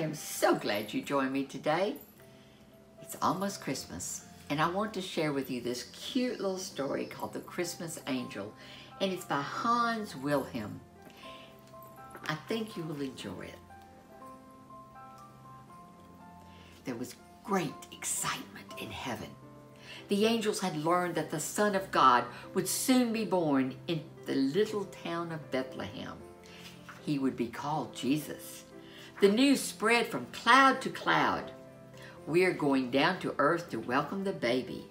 am so glad you joined me today. It's almost Christmas, and I want to share with you this cute little story called The Christmas Angel, and it's by Hans Wilhelm. I think you will enjoy it. There was great excitement in heaven. The angels had learned that the Son of God would soon be born in the little town of Bethlehem. He would be called Jesus. The news spread from cloud to cloud. We are going down to earth to welcome the baby.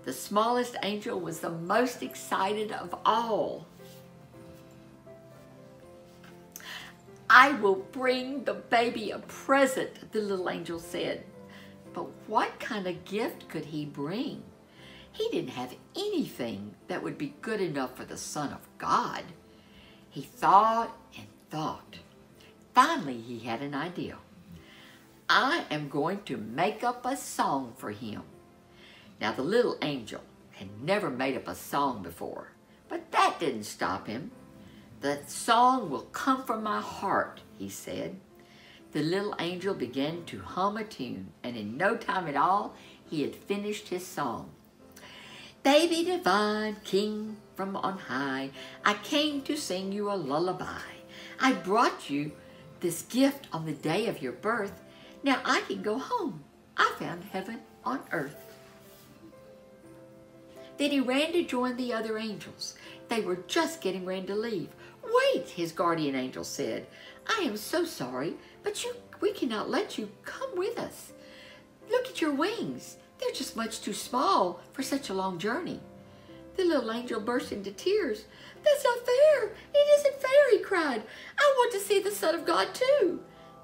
The smallest angel was the most excited of all. I will bring the baby a present, the little angel said. But what kind of gift could he bring? He didn't have anything that would be good enough for the Son of God. He thought and thought. Finally, he had an idea. I am going to make up a song for him. Now, the little angel had never made up a song before, but that didn't stop him. The song will come from my heart, he said. The little angel began to hum a tune, and in no time at all, he had finished his song. Baby divine, king from on high, I came to sing you a lullaby. I brought you this gift on the day of your birth. Now I can go home. I found heaven on earth. Then he ran to join the other angels. They were just getting ready to leave. Wait, his guardian angel said. I am so sorry, but we cannot let you come with us. Look at your wings. They're just much too small for such a long journey. The little angel burst into tears. That's not fair. It isn't fair, he cried. I want to see the Son of God too.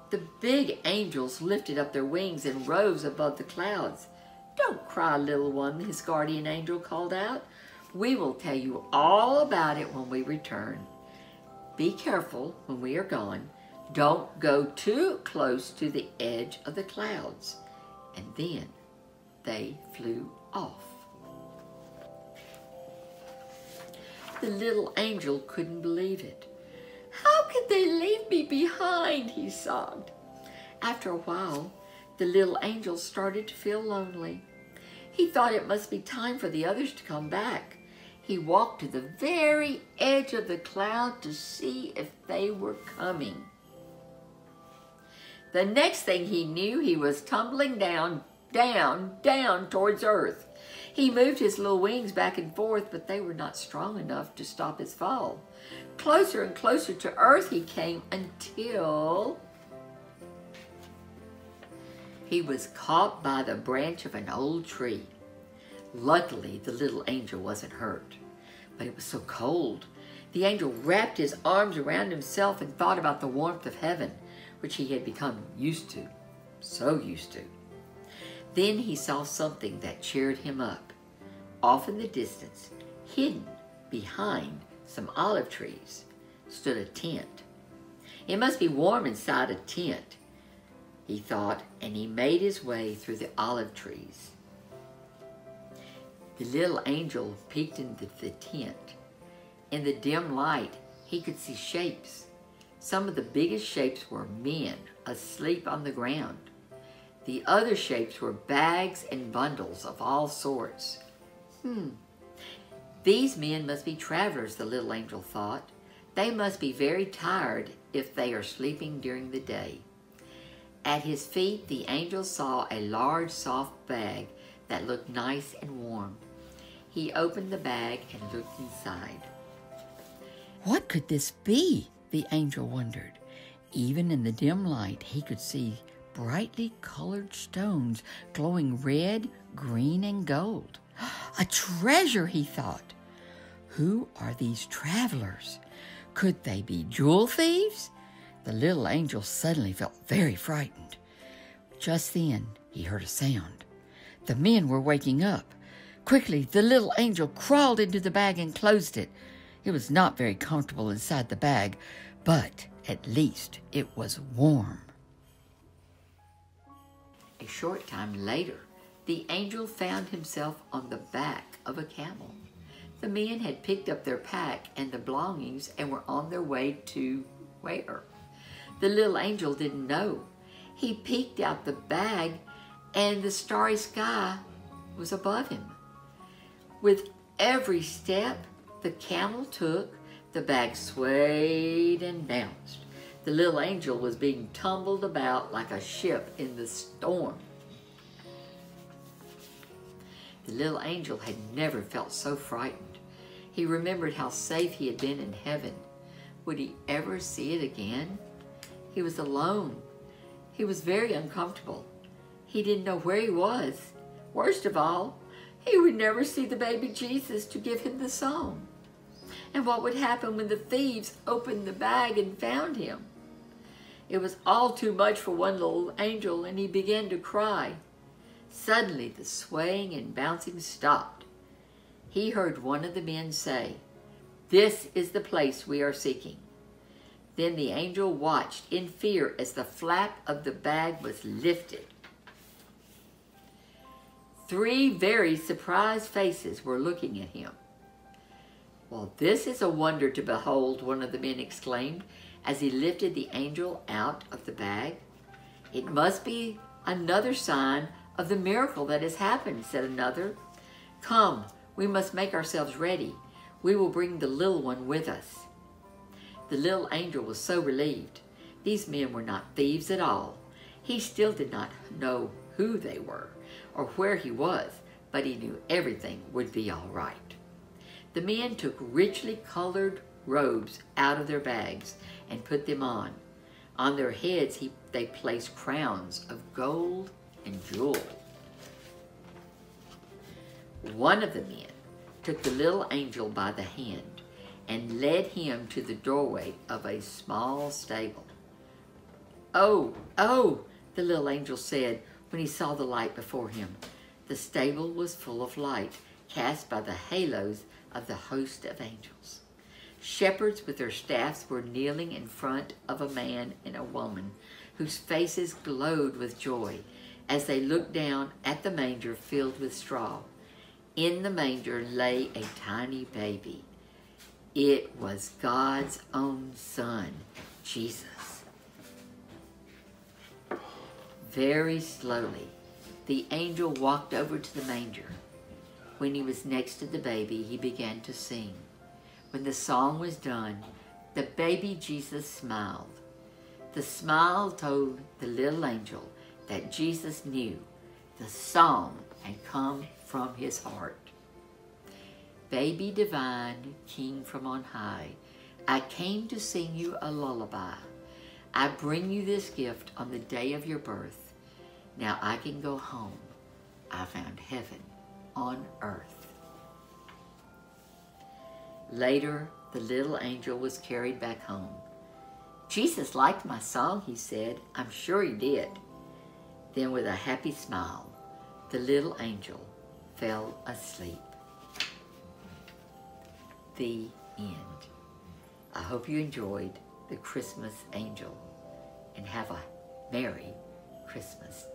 The big angels lifted up their wings and rose above the clouds. Don't cry, little one, his guardian angel called out. We will tell you all about it when we return. Be careful when we are gone. Don't go too close to the edge of the clouds. And then they flew off. The little angel couldn't believe it. How could they leave me behind, he sobbed. After a while, the little angel started to feel lonely. He thought it must be time for the others to come back. He walked to the very edge of the cloud to see if they were coming. The next thing he knew, he was tumbling down towards earth. He moved his little wings back and forth, but they were not strong enough to stop his fall. Closer and closer to earth he came until he was caught by the branch of an old tree. Luckily, the little angel wasn't hurt, but it was so cold. The angel wrapped his arms around himself and thought about the warmth of heaven, which he had become used to, so used to. Then he saw something that cheered him up. Off in the distance, hidden behind some olive trees, stood a tent. It must be warm inside a tent, he thought, and he made his way through the olive trees. The little angel peeked into the tent. In the dim light, he could see shapes. Some of the biggest shapes were men asleep on the ground. The other shapes were bags and bundles of all sorts. These men must be travelers, the little angel thought. They must be very tired if they are sleeping during the day. At his feet, the angel saw a large, soft bag that looked nice and warm. He opened the bag and looked inside. What could this be? The angel wondered. Even in the dim light, he could see brightly colored stones glowing red, green, and gold. A treasure, he thought. Who are these travelers? Could they be jewel thieves? The little angel suddenly felt very frightened. Just then, he heard a sound. The men were waking up. Quickly, the little angel crawled into the bag and closed it. It was not very comfortable inside the bag, but at least it was warm. A short time later, the angel found himself on the back of a camel. The men had picked up their pack and the belongings and were on their way to where? The little angel didn't know. He peeked out the bag, and the starry sky was above him. With every step the camel took, the bag swayed and bounced. The little angel was being tumbled about like a ship in the storm. The little angel had never felt so frightened. He remembered how safe he had been in heaven. Would he ever see it again? He was alone. He was very uncomfortable. He didn't know where he was. Worst of all, he would never see the baby Jesus to give him the song. And what would happen when the thieves opened the bag and found him? It was all too much for one little angel, and he began to cry. Suddenly, the swaying and bouncing stopped. He heard one of the men say, "This is the place we are seeking." Then the angel watched in fear as the flap of the bag was lifted. 3 very surprised faces were looking at him. "Well, this is a wonder to behold," one of the men exclaimed as he lifted the angel out of the bag. "It must be another sign of the miracle that has happened," said another. "Come, we must make ourselves ready. We will bring the little one with us." The little angel was so relieved. These men were not thieves at all. He still did not know who they were or where he was, but he knew everything would be all right. The men took richly colored robes out of their bags and put them on. On their heads they placed crowns of gold and jewels. One of the men took the little angel by the hand and led him to the doorway of a small stable. "Oh, oh," the little angel said when he saw the light before him. The stable was full of light, cast by the halos of the host of angels. Shepherds with their staffs were kneeling in front of a man and a woman whose faces glowed with joy as they looked down at the manger filled with straw. In the manger lay a tiny baby. It was God's own Son, Jesus. Very slowly, the angel walked over to the manger. When he was next to the baby, he began to sing. When the song was done, the baby Jesus smiled. The smile told the little angel that Jesus knew the song had come from his heart. "Baby divine, King from on high, I came to sing you a lullaby. I bring you this gift on the day of your birth. Now I can go home. I found heaven on earth." Later, the little angel was carried back home. "Jesus liked my song," he said. "I'm sure he did." Then with a happy smile, the little angel fell asleep. The end. I hope you enjoyed the Christmas Angel and have a Merry Christmas.